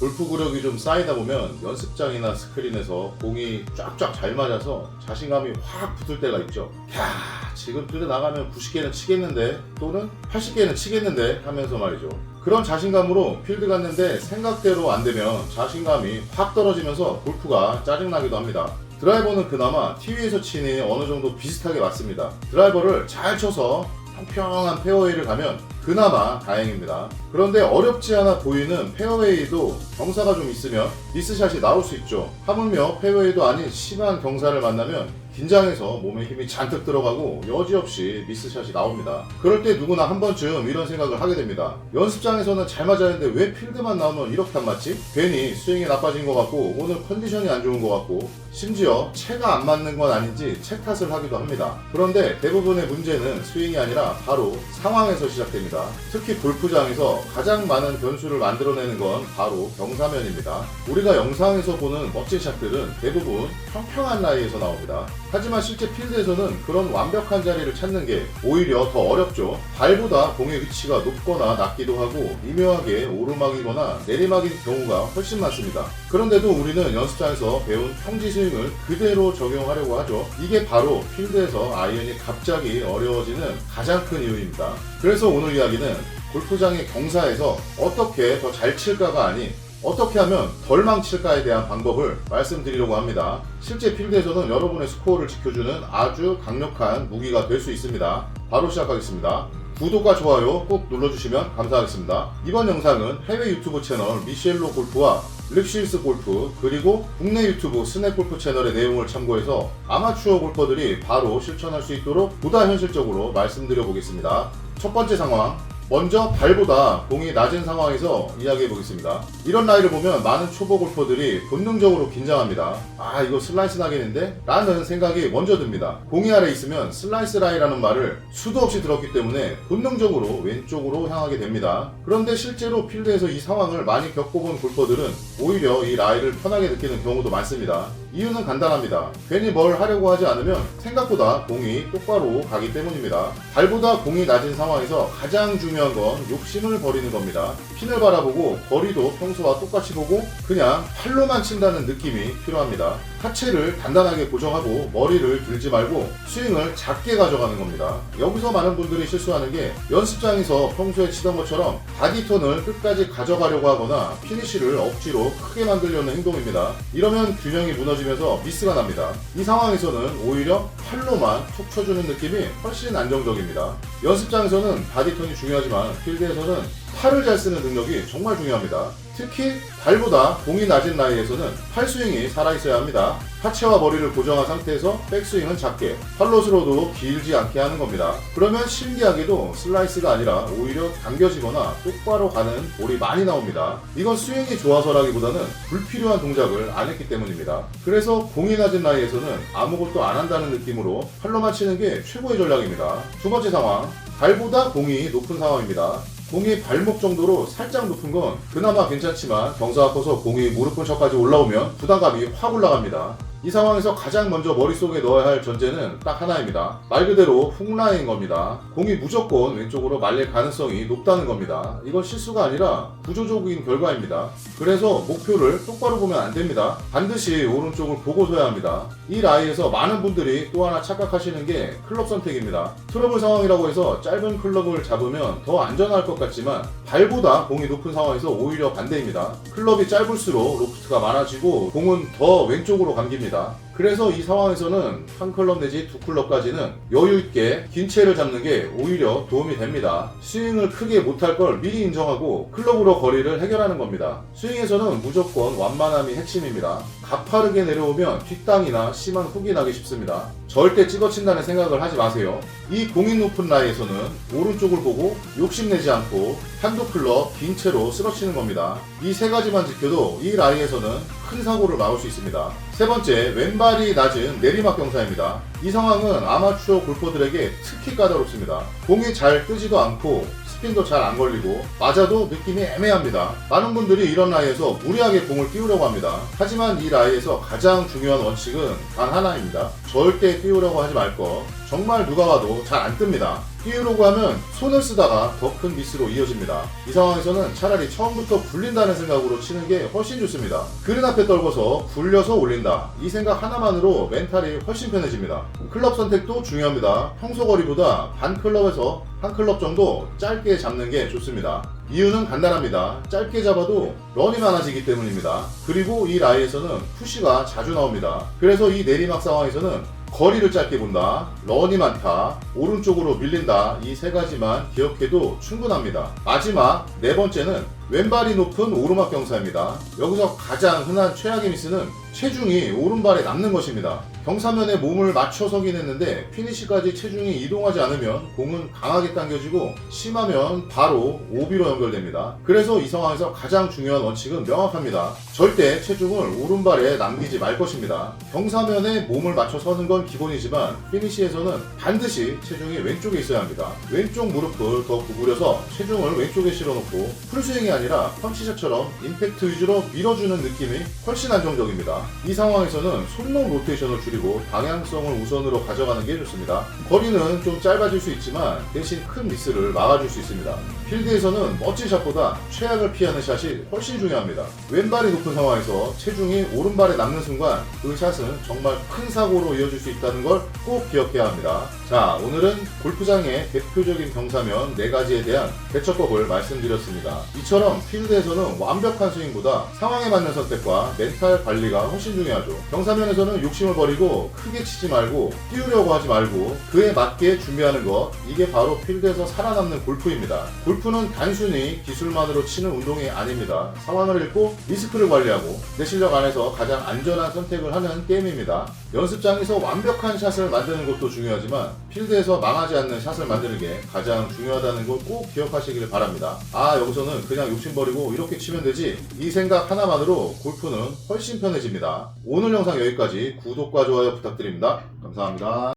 골프 구력이 좀 쌓이다 보면 연습장이나 스크린에서 공이 쫙쫙 잘 맞아서 자신감이 확 붙을 때가 있죠. 야, 지금 필드 나가면 90개는 치겠는데 또는 80개는 치겠는데 하면서 말이죠. 그런 자신감으로 필드 갔는데 생각대로 안 되면 자신감이 확 떨어지면서 골프가 짜증나기도 합니다. 드라이버는 그나마 TV에서 치니 어느 정도 비슷하게 맞습니다. 드라이버를 잘 쳐서 평평한 페어웨이를 가면 그나마 다행입니다. 그런데 어렵지 않아 보이는 페어웨이도 경사가 좀 있으면 미스샷이 나올 수 있죠. 하물며 페어웨이도 아닌 심한 경사를 만나면 긴장해서 몸에 힘이 잔뜩 들어가고 여지없이 미스샷이 나옵니다. 그럴 때 누구나 한 번쯤 이런 생각을 하게 됩니다. 연습장에서는 잘 맞았는데 왜 필드만 나오면 이렇게 안 맞지? 괜히 스윙이 나빠진 것 같고 오늘 컨디션이 안 좋은 것 같고 심지어 채가 안 맞는 건 아닌지 채 탓을 하기도 합니다. 그런데 대부분의 문제는 스윙이 아니라 바로 상황에서 시작됩니다. 특히 골프장에서 가장 많은 변수를 만들어내는 건 바로 경사면입니다. 우리가 영상에서 보는 멋진 샷들은 대부분 평평한 라이에서 나옵니다. 하지만 실제 필드에서는 그런 완벽한 자리를 찾는 게 오히려 더 어렵죠. 발보다 공의 위치가 높거나 낮기도 하고 미묘하게 오르막이거나 내리막인 경우가 훨씬 많습니다. 그런데도 우리는 연습장에서 배운 평지 스윙을 그대로 적용하려고 하죠. 이게 바로 필드에서 아이언이 갑자기 어려워지는 가장 큰 이유입니다. 그래서 오늘 이야기는 골프장의 경사에서 어떻게 더 잘 칠까가 아닌 어떻게 하면 덜 망칠까에 대한 방법을 말씀드리려고 합니다. 실제 필드에서는 여러분의 스코어를 지켜주는 아주 강력한 무기가 될 수 있습니다. 바로 시작하겠습니다. 구독과 좋아요 꼭 눌러주시면 감사하겠습니다. 이번 영상은 해외 유튜브 채널 미셸로 골프와 릭실스 골프 그리고 국내 유튜브 스냅 골프 채널의 내용을 참고해서 아마추어 골퍼들이 바로 실천할 수 있도록 보다 현실적으로 말씀드려 보겠습니다. 첫 번째 상황, 먼저 발보다 공이 낮은 상황에서 이야기해 보겠습니다. 이런 라이를 보면 많은 초보 골퍼들이 본능적으로 긴장합니다. 아, 이거 슬라이스 나겠는데? 라는 생각이 먼저 듭니다. 공이 아래 있으면 슬라이스 라이라는 말을 수도 없이 들었기 때문에 본능적으로 왼쪽으로 향하게 됩니다. 그런데 실제로 필드에서 이 상황을 많이 겪어본 골퍼들은 오히려 이 라이를 편하게 느끼는 경우도 많습니다. 이유는 간단합니다. 괜히 뭘 하려고 하지 않으면 생각보다 공이 똑바로 가기 때문입니다. 발보다 공이 낮은 상황에서 가장 중요한 건 욕심을 버리는 겁니다. 핀을 바라보고 거리도 평소와 똑같이 보고 그냥 팔로만 친다는 느낌이 필요합니다. 하체를 단단하게 고정하고 머리를 들지 말고 스윙을 작게 가져가는 겁니다. 여기서 많은 분들이 실수하는 게 연습장에서 평소에 치던 것처럼 바디턴을 끝까지 가져가려고 하거나 피니쉬를 억지로 크게 만들려는 행동입니다. 이러면 균형이 무너지면서 미스가 납니다. 이 상황에서는 오히려 팔로만 툭 쳐주는 느낌이 훨씬 안정적입니다. 연습장에서는 바디턴이 중요하지만 필드에서는 팔을 잘 쓰는 능력이 정말 중요합니다. 특히 발보다 공이 낮은 라이에서는 팔스윙이 살아있어야 합니다. 하체와 머리를 고정한 상태에서 백스윙은 작게, 팔로스로도 길지 않게 하는 겁니다. 그러면 신기하게도 슬라이스가 아니라 오히려 당겨지거나 똑바로 가는 볼이 많이 나옵니다. 이건 스윙이 좋아서라기보다는 불필요한 동작을 안 했기 때문입니다. 그래서 공이 낮은 라이에서는 아무것도 안 한다는 느낌으로 팔로만 치는 게 최고의 전략입니다. 두 번째 상황, 발보다 공이 높은 상황입니다. 공이 발목 정도로 살짝 높은 건 그나마 괜찮지만 경사가 커서 공이 무릎 근처까지 올라오면 부담감이 확 올라갑니다. 이 상황에서 가장 먼저 머릿속에 넣어야 할 전제는 딱 하나입니다. 말 그대로 훅라인인 겁니다. 공이 무조건 왼쪽으로 말릴 가능성이 높다는 겁니다. 이건 실수가 아니라 구조적인 결과입니다. 그래서 목표를 똑바로 보면 안 됩니다. 반드시 오른쪽을 보고 서야 합니다. 이 라이에서 많은 분들이 또 하나 착각하시는 게 클럽 선택입니다. 트러블 상황이라고 해서 짧은 클럽을 잡으면 더 안전할 것 같지만 발보다 공이 높은 상황에서 오히려 반대입니다. 클럽이 짧을수록 로프트가 많아지고 공은 더 왼쪽으로 감깁니다. 그래서 이 상황에서는 한 클럽 내지 두 클럽까지는 여유있게 긴 채를 잡는 게 오히려 도움이 됩니다. 스윙을 크게 못할 걸 미리 인정하고 클럽으로 거리를 해결하는 겁니다. 스윙에서는 무조건 완만함이 핵심입니다. 가파르게 내려오면 뒷땅이나 심한 훅이 나기 쉽습니다. 절대 찍어친다는 생각을 하지 마세요. 이 공이 높은 라이에서는 오른쪽을 보고 욕심내지 않고 한두 클럽 긴 채로 쓰러치는 겁니다. 이 세 가지만 지켜도 이 라이에서는 큰 사고를 막을 수 있습니다. 세 번째, 왼발이 낮은 내리막 경사입니다. 이 상황은 아마추어 골퍼들에게 특히 까다롭습니다. 공이 잘 뜨지도 않고 스핀도 잘 안 걸리고 맞아도 느낌이 애매합니다. 많은 분들이 이런 라이에서 무리하게 공을 띄우려고 합니다. 하지만 이 라이에서 가장 중요한 원칙은 단 하나입니다. 절대 띄우려고 하지 말 것. 정말 누가 와도 잘 안 뜹니다. 띄우려고 하면 손을 쓰다가 더 큰 미스로 이어집니다. 이 상황에서는 차라리 처음부터 굴린다는 생각으로 치는 게 훨씬 좋습니다. 그린 앞에 떨궈서 굴려서 올린다. 이 생각 하나만으로 멘탈이 훨씬 편해집니다. 클럽 선택도 중요합니다. 평소 거리보다 반 클럽에서 한 클럽 정도 짧게 잡는 게 좋습니다. 이유는 간단합니다. 짧게 잡아도 런이 많아지기 때문입니다. 그리고 이 라이에서는 푸시가 자주 나옵니다. 그래서 이 내리막 상황에서는 거리를 짧게 본다, 런이 많다, 오른쪽으로 밀린다, 이 세 가지만 기억해도 충분합니다. 마지막 네 번째는 왼발이 높은 오르막 경사입니다. 여기서 가장 흔한 최악의 미스는 체중이 오른발에 남는 것입니다. 경사면에 몸을 맞춰 서긴 했는데 피니시까지 체중이 이동하지 않으면 공은 강하게 당겨지고 심하면 바로 오비로 연결됩니다. 그래서 이 상황에서 가장 중요한 원칙은 명확합니다. 절대 체중을 오른발에 남기지 말 것입니다. 경사면에 몸을 맞춰 서는 건 기본이지만 피니시에서는 반드시 체중이 왼쪽에 있어야 합니다. 왼쪽 무릎을 더 구부려서 체중을 왼쪽에 실어놓고 풀스윙이 아니라 펀치샷처럼 임팩트 위주로 밀어주는 느낌이 훨씬 안정적입니다. 이 상황에서는 손목 로테이션을 줄이고 방향성을 우선으로 가져가는 게 좋습니다. 거리는 좀 짧아질 수 있지만 대신 큰 미스를 막아줄 수 있습니다. 필드에서는 멋진 샷보다 최악을 피하는 샷이 훨씬 중요합니다. 왼발이 높은 상황에서 체중이 오른발에 남는 순간 그 샷은 정말 큰 사고로 이어질 수 있다는 걸 꼭 기억해야 합니다. 자, 오늘은 골프장의 대표적인 경사면 4가지에 대한 대처법을 말씀드렸습니다. 이처럼 필드에서는 완벽한 스윙보다 상황에 맞는 선택과 멘탈 관리가 훨씬 중요하죠. 경사면에서는 욕심을 버리고 크게 치지 말고 띄우려고 하지 말고 그에 맞게 준비하는 것, 이게 바로 필드에서 살아남는 골프입니다. 골프는 단순히 기술만으로 치는 운동이 아닙니다. 상황을 읽고 리스크를 관리하고 내 실력 안에서 가장 안전한 선택을 하는 게임입니다. 연습장에서 완벽한 샷을 만드는 것도 중요하지만 필드에서 망하지 않는 샷을 만드는 게 가장 중요하다는 걸 꼭 기억하시길 바랍니다. 여기서는 그냥 욕심버리고 이렇게 치면 되지, 이 생각 하나만으로 골프는 훨씬 편해집니다. 오늘 영상 여기까지. 구독과 좋아요 부탁드립니다. 감사합니다.